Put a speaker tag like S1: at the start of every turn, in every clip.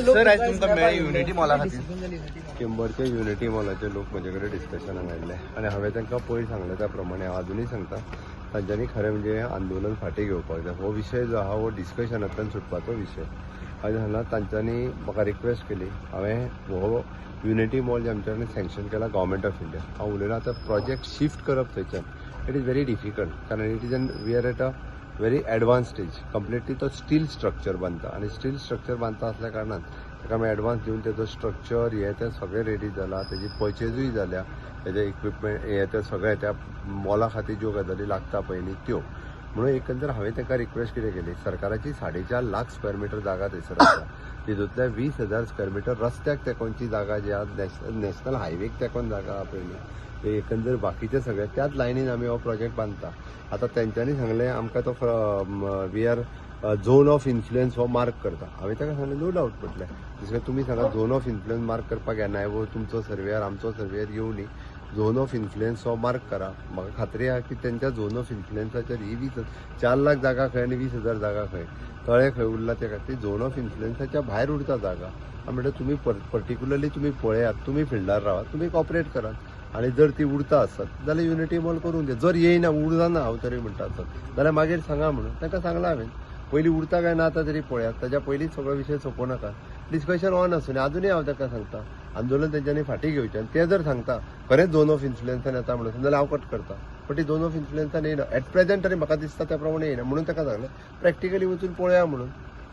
S1: Sir आज तुमकां मेळ्ळी युनिटी मॉला खातीर
S2: चेंबरच्या युनिटी मॉलाचे लोक म्हजे कडेन डिस्कशनाक आयिल्ले आनी हांवें तांकां पयलीं सांगलें त्या प्रमाणे हांव अजुनूय सांगता तांच्यांनी खरें म्हणजे आंदोलन फाटीं घेवपाक जाय. हो विशय जो आहा हो डिस्कशनांतल्यान सुटपाचो विशय. हांवें सांगलां तांच्यांनी म्हाका रिक्वेस्ट केली. हांवें हो युनिटी मॉल जे आमच्या कडेन सँक्शन केला गव्हर्मेंट ऑफ इंडिया हांव उलयलां आतां प्रोजेक्ट शिफ्ट करप थंयच्यान इट इज व्हेरी डिफिकल्ट कारण it is an we are at a very advance stage. Completely तो स्टील स्ट्रक्चर बांदता आनी स्टील स्ट्रक्चर बांदता असल्या कारणान ताका आमी एडवान्स दिवन तेजो स्ट्रक्चर हे तें सगळें रेडी जाला. तेजी पर्चेजूय जाल्या. तेजे इक्विपमेंट हे तें सगळें त्या मॉला खातीर ज्यो गजाली लागता पळय न्ही त्यो म्हणून एकंदर हांवें ताका रिक्वेस्ट कितें केली सरकाराची 4.5 लाख स्क्वेअर मिटर जागा थंयसर आसा. तितूंतल्या 20,000 स्क्वेअर मिटर रस्त्याक तेकोनची जागा जी आहा नॅशनल हायवेक तेकोन जागा आहा पळय न्ही ते एकंदर बाकीचे सगळे त्याच लायनीन आमी हो प्रोजेक्ट बांदता. आतां तेंच्यांनी सांगलें आमकां तो we are zone of influence हो मार्क करता. हांवें ताका सांगलें नो डावट पडलें जशें तुमी सांगा झोन ऑफ इन्फ्लुएन्स मार्क करपाक येनाय वो तुमचो सर्वेयर आमचो सर्वेयर येवं न्ही झोन ऑफ इन्फ्लुएन्स हो मार्क करा. म्हाका खात्री आहा की तेंच्या झोन ऑफ इन्फ्लुएन्साचेर ही 4 लाख जागा खंय आनी 20,000 जागा खंय तळे खंय उरला त्या खातीर झोन ऑफ इन्फ्लुएन्साच्या भायर उरता जागा. हांव म्हणटा तुमी पर्टिक्युलरली तुमी पळयात तुमी फिल्डार रावात तुमी कॉपरेट करात आनी जर ती उरता आसत जाल्यार युनिटी मॉल करूंक दे. जर येयना उरना हांव तरी म्हणटा आसत जाल्यार मागीर सांगा म्हणून तांकां सांगलां हांवें. पयलीं उरता काय ना आतां तरी पळयात ताच्या पयलींच सगळो विशय सोंपोव नाका. डिस्कशन ऑन आसूं आजुनूय हांव ताका सांगता आंदोलन तेंच्यांनी फाटीं घेवचें आनी ते जर सांगता खरेंच झोन ऑफ इन्फ्लुएन्सान येता म्हणून जाल्यार हांव कट करता. पण ती झोन ऑफ इन्फ्लुएन्सान येयना एट प्रेझेंट तरी म्हाका दिसता त्या प्रमाणे येयना म्हणून ताका सांगलें प्रॅक्टिकली वचून पळया म्हणून.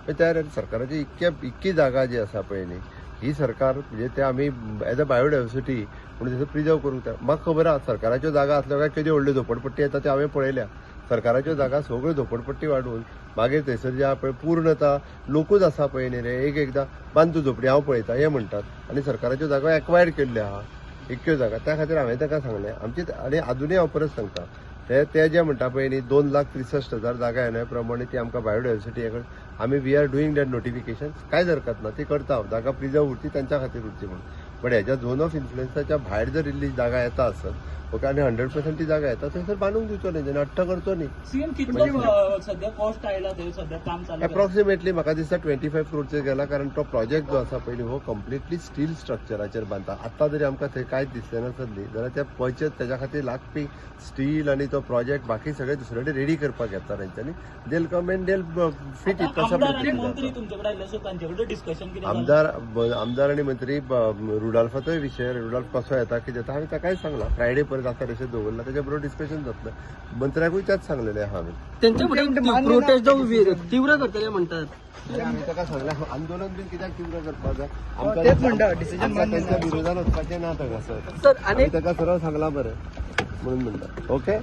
S2: त्या सरकाराची इतकी जागा जी आसा पळय न्ही ही सरकार म्हणजे ते आमी एज अ बायोडायवर्सिटी म्हणून तेजो प्रिजर्व करूंक जाय. म्हाका खबर आहा सरकाराच्यो जागा आसल्यो काय केदी व्हडल्यो झोपडपट्टी येता त्यो हांवें पळयल्या. सरकाराच्यो जागा सगळ्यो झोपडपट्टी वाडून मागीर थंयसर जे आहा पळय पूर्णता लोकूच आसा पळय न्ही रे एकदां बांद तूं झोपडी हांव पळयतां हे म्हणटात आनी सरकाराच्यो जागा एक्वायर केल्ल्यो आहा इतक्यो जागा. त्या खातीर हांवें ताका सांगलें आमची आनी अजुनूय हांव परत सांगता ते जे म्हणटा पळय न्ही 2,63,000 जागा येण्या प्रमाणे ती आमकां बायोडायवर्सिटी हे आमी we are doing that notification कांयच हरकत ना ती करता हांव. जागा प्रिजर्व उरची त्यांच्या खातीर उरची म्हणून. पण ह्याच्या झोन ऑफ इन्फ्लुएन्साच्या भायर जर इल्ली जागा येता आसत ओके आनी 100% ती जागा येता थंयसर बांदूंक दिवचो न्ही अट्ट करचो न्ही.
S3: सीएम कितलो सध्या कॉस्ट आयला थंय सध्या काम चालू
S2: एप्रॉक्सिमेटली म्हाका दिसता 25 करोडचेर गेला कारण तो प्रोजेक्ट जो आसा पयलीं हो कंप्लिटली स्टील स्ट्रक्चराचेर बांदता. आतां जरी आमकां थंय कांयच दिसलें नासत न्ही जाल्यार त्या पर्चेस तेज्या खातीर लागपी स्टील आनी तो प्रोजेक्ट बाकी सगळे दुसरे कडेन रेडी करपाक येता तेंच्यांनी देल come and they'll fit it कशा
S3: मंत्री तुमच्याकडे आयले सो तांच्याकडे डिस्कशन कितें
S2: आमदार आनी मंत्री रुडॉल्फाचोय विशय रुडॉल्फ कसो येता कितें जाता हांवें ताकाय सांगलां फ्रायडे परत आतां तशें दवरला त्याच्या बरोबर डिस्कशन जातलें. मंत्र्याकूय त्याच सांगलेलें आहा हांवें.
S4: त्यांच्या प्रोटेस्ट जो तीव्र करतले म्हणतात
S2: हांवें ताका सांगलें आंदोलन बीन कित्याक तीव्र करपाक जाय आमकां तेंच्या विरोधान वचपाचें ना ताका सर. हांवें ताका सरळ सांगलां बरें म्हणून म्हणटा ओके.